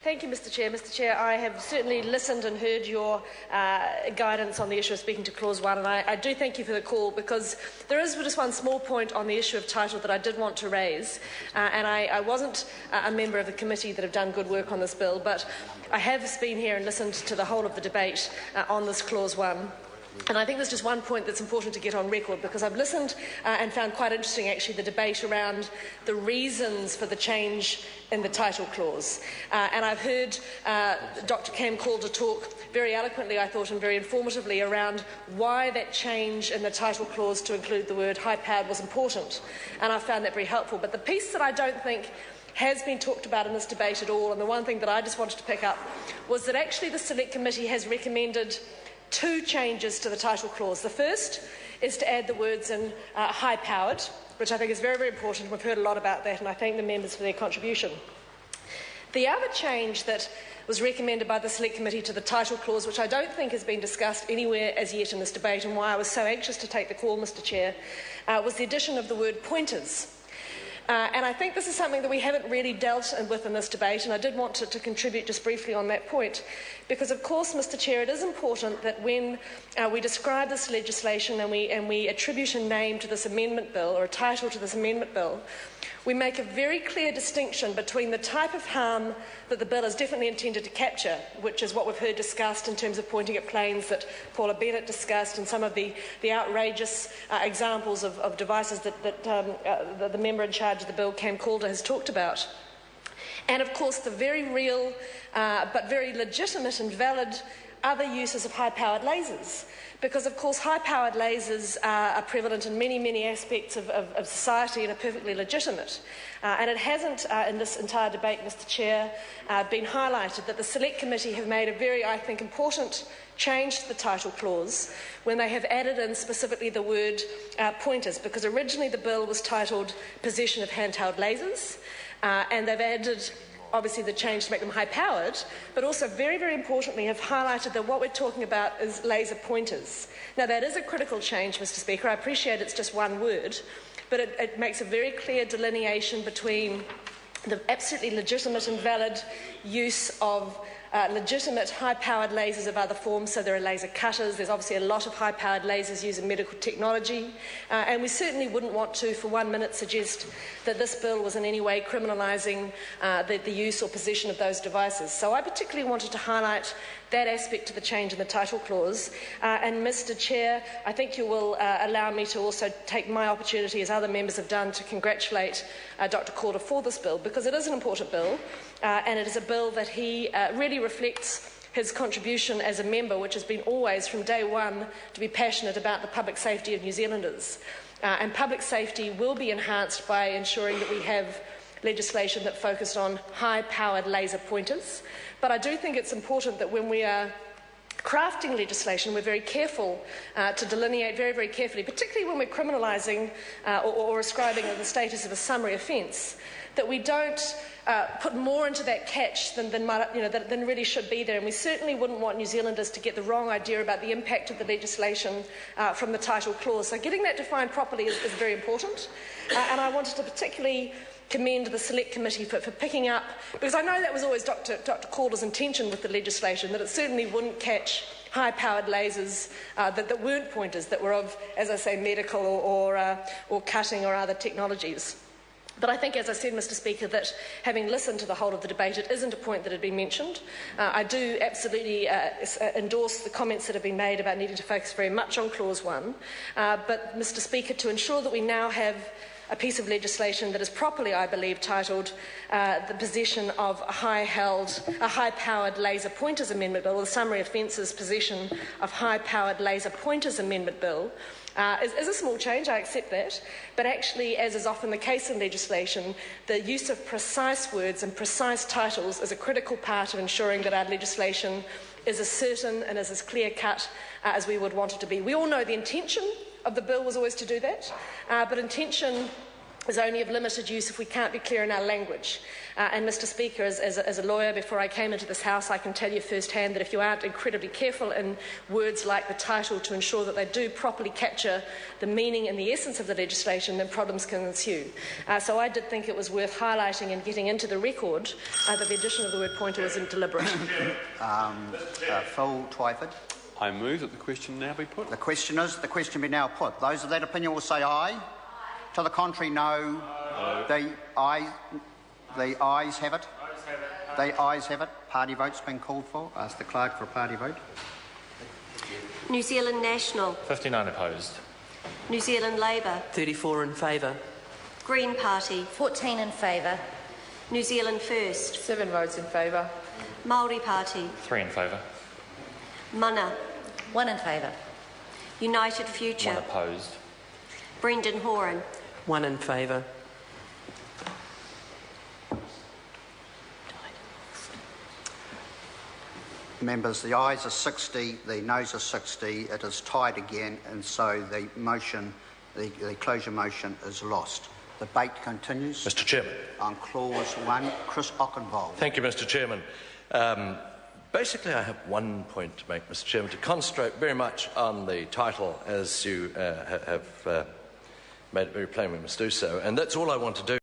Thank you, Mr Chair. Mr Chair, I have certainly listened and heard your guidance on the issue of speaking to Clause 1, and I do thank you for the call, because there is just one small point on the issue of title that I did want to raise, and I wasn't a member of the committee that have done good work on this bill, but I have been here and listened to the whole of the debate on this Clause 1. And I think there's just one point that's important to get on record, because I've listened and found quite interesting, actually, the debate around the reasons for the change in the title clause. And I've heard Dr Cam Calder talk very eloquently, I thought, and very informatively around why that change in the title clause to include the word high-powered was important. And I found that very helpful. But the piece that I don't think has been talked about in this debate at all, and the one thing that I just wanted to pick up, was that actually the Select Committee has recommended two changes to the title clause. The first is to add the words in high-powered, which I think is very, very important. We've heard a lot about that, and I thank the members for their contribution. The other change that was recommended by the Select Committee to the title clause, which I don't think has been discussed anywhere as yet in this debate, and why I was so anxious to take the call, Mr Chair, was the addition of the word pointers. And I think this is something that we haven't really dealt with in this debate, and I did want to contribute just briefly on that point, because of course, Mr Chair, it is important that when we describe this legislation and we attribute a name to this amendment bill, or a title to this amendment bill, we make a very clear distinction between the type of harm that the bill is definitely intended to capture, which is what we've heard discussed in terms of pointing at planes that Paula Bennett discussed, and some of the outrageous examples of devices that the member in charge of the bill, Cam Calder, has talked about. And of course the very real but very legitimate and valid other uses of high-powered lasers. Because, of course, high-powered lasers are prevalent in many, many aspects of society and are perfectly legitimate. And it hasn't, in this entire debate, Mr Chair, been highlighted that the Select Committee have made a very, I think, important change to the title clause when they have added in specifically the word pointers, because originally the bill was titled Possession of Handheld Lasers, and they've added obviously the change to make them high-powered, but also very, very importantly have highlighted that what we're talking about is laser pointers. Now that is a critical change, Mr Speaker. I appreciate it's just one word, but it makes a very clear delineation between the absolutely legitimate and valid use of legitimate high-powered lasers of other forms. So there are laser cutters, there's obviously a lot of high-powered lasers used in medical technology, and we certainly wouldn't want to for 1 minute suggest that this bill was in any way criminalising the use or possession of those devices. So I particularly wanted to highlight that aspect of the change in the title clause. And Mr Chair, I think you will allow me to also take my opportunity, as other members have done, to congratulate Dr Calder for this bill, because it is an important bill, and it is a bill that he really reflects his contribution as a member, which has been always, from day one, to be passionate about the public safety of New Zealanders. And public safety will be enhanced by ensuring that we have legislation that focused on high-powered laser pointers. But I do think it's important that when we are crafting legislation, we're very careful to delineate very, very carefully, particularly when we're criminalising or ascribing the status of a summary offence, that we don't put more into that catch than really should be there. And we certainly wouldn't want New Zealanders to get the wrong idea about the impact of the legislation from the title clause. So getting that defined properly is very important. And I wanted to particularly commend the Select Committee for picking up, because I know that was always Dr Calder's intention with the legislation, that it certainly wouldn't catch high-powered lasers that weren't pointers, that were of, as I say, medical or cutting or other technologies. But I think, as I said, Mr Speaker, that having listened to the whole of the debate, it isn't a point that had been mentioned. I do absolutely endorse the comments that have been made about needing to focus very much on Clause 1. But, Mr Speaker, to ensure that we now have a piece of legislation that is properly, I believe, titled the Possession of a High-Powered Laser Pointers Amendment Bill, or the Summary Offences Possession of High-Powered Laser Pointers Amendment Bill, is a small change, I accept that, but actually, as is often the case in legislation, the use of precise words and precise titles is a critical part of ensuring that our legislation is as certain and is as clear-cut as we would want it to be. We all know the intention of the bill was always to do that, but intention is only of limited use if we can't be clear in our language. And Mr Speaker, as a lawyer before I came into this House, I can tell you firsthand that if you aren't incredibly careful in words like the title to ensure that they do properly capture the meaning and the essence of the legislation, then problems can ensue. So I did think it was worth highlighting and getting into the record that the addition of the word pointer was deliberate. Phil Twyford. I move that the question now be put. The question be now put. Those of that opinion will say aye. To the contrary, no. The ayes have it. The ayes have it. Party vote's been called for. Ask the clerk for a party vote. New Zealand National. 59 opposed. New Zealand Labour. 34 in favour. Green Party. 14 in favour. New Zealand First. 7 votes in favour. Māori Party. 3 in favour. Mana. 1 in favour. United Future. 1 opposed. Brendan Horan. 1 in favour. Members, the ayes are 60, the noes are 60. It is tied again, and so the motion, the closure motion, is lost. The debate continues. Mr Chairman. On clause 1, Chris Ockenvold. Thank you, Mr Chairman. Basically, I have one point to make, Mr Chairman, to concentrate very much on the title, as you have made it very plain we must do so, and that's all I want to do.